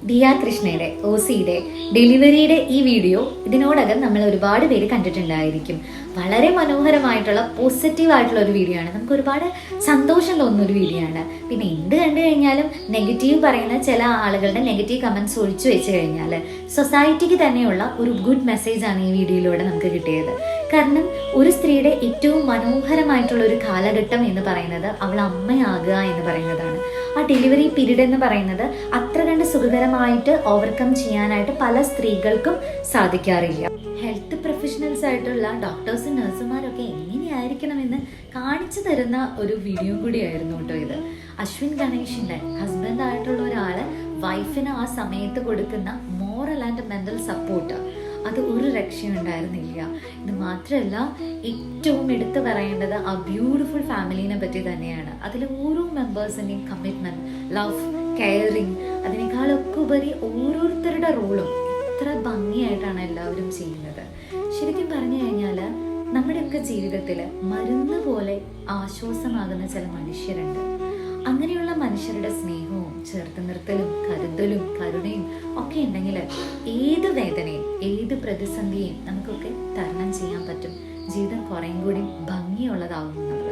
ദിയ കൃഷ്ണയുടെ OCയുടെ ഡെലിവറിയുടെ ഈ വീഡിയോ ഇതിനോടകം നമ്മൾ ഒരുപാട് പേര് കണ്ടിട്ടുണ്ടായിരിക്കും. വളരെ മനോഹരമായിട്ടുള്ള പോസിറ്റീവ് ആയിട്ടുള്ള ഒരു വീഡിയോ ആണ്. നമുക്ക് ഒരുപാട് സന്തോഷം തോന്നുന്ന ഒരു വീഡിയോ ആണ്. പിന്നെ എന്ത് കണ്ടു കഴിഞ്ഞാലും നെഗറ്റീവ് പറയുന്ന ചില ആളുകളുടെ നെഗറ്റീവ് കമൻറ്റ്സ് ഒഴിച്ചു വെച്ച് കഴിഞ്ഞാൽ സൊസൈറ്റിക്ക് തന്നെയുള്ള ഒരു ഗുഡ് മെസ്സേജ് ആണ് ഈ വീഡിയോയിലൂടെ നമുക്ക് കിട്ടിയത്. കാരണം ഒരു സ്ത്രീയുടെ ഏറ്റവും മനോഹരമായിട്ടുള്ള ഒരു കാലഘട്ടം എന്ന് പറയുന്നത് അവൾ അമ്മയാകുക എന്ന് പറയുന്നതാണ്. ആ ഡെലിവറി പീരീഡ് എന്ന് പറയുന്നത് അത്ര കണ്ട് സുഖകരമായിട്ട് ഓവർകം ചെയ്യാനായിട്ട് പല സ്ത്രീകൾക്കും സാധിക്കാറില്ല. ഹെൽത്ത് പ്രൊഫഷണൽസ് ആയിട്ടുള്ള ഡോക്ടേഴ്സും നഴ്സുമാരൊക്കെ എങ്ങനെയായിരിക്കണമെന്ന് കാണിച്ചു തരുന്ന ഒരു വീഡിയോ കൂടിയായിരുന്നു കേട്ടോ ഇത്. അശ്വിൻ ഗണേഷിൻ്റെ ഹസ്ബൻഡ് ആയിട്ടുള്ള ഒരാള് വൈഫിന് ആ സമയത്ത് കൊടുക്കുന്ന മോറൽ ആൻഡ് മെന്റൽ സപ്പോർട്ട് അത് ഒരു രക്ഷയുണ്ടായിരുന്നില്ല. ഇത് മാത്രമല്ല, ഏറ്റവും എടുത്തു പറയേണ്ടത് ആ ബ്യൂട്ടിഫുൾ ഫാമിലീനെ പറ്റി തന്നെയാണ്. അതിൽ ഓരോ മെമ്പേഴ്സിൻ്റെയും കമ്മിറ്റ്മെൻറ്റ്, ലവ്, കെയറിങ്, അതിനേക്കാളൊക്കെ ഉപരി ഓരോരുത്തരുടെ റോളും എത്ര ഭംഗിയായിട്ടാണ് എല്ലാവരും ചെയ്യുന്നത്. ശരിക്കും പറഞ്ഞു കഴിഞ്ഞാൽ നമ്മുടെയൊക്കെ ജീവിതത്തിൽ മരുന്ന് പോലെ ആശ്വാസമാകുന്ന ചില മനുഷ്യരുണ്ട്. അങ്ങനെയുള്ള മനുഷ്യരുടെ സ്നേഹവും ചേർത്ത് നിർത്തലും കരുതലും കരുണയും ഒക്കെ ഉണ്ടെങ്കിൽ ഏത് വേദനയും ഏത് പ്രതിസന്ധിയും നമുക്കൊക്കെ തരണം ചെയ്യാൻ പറ്റും. ജീവിതം കുറേയും കൂടി ഭംഗിയുള്ളതാവുന്നത്.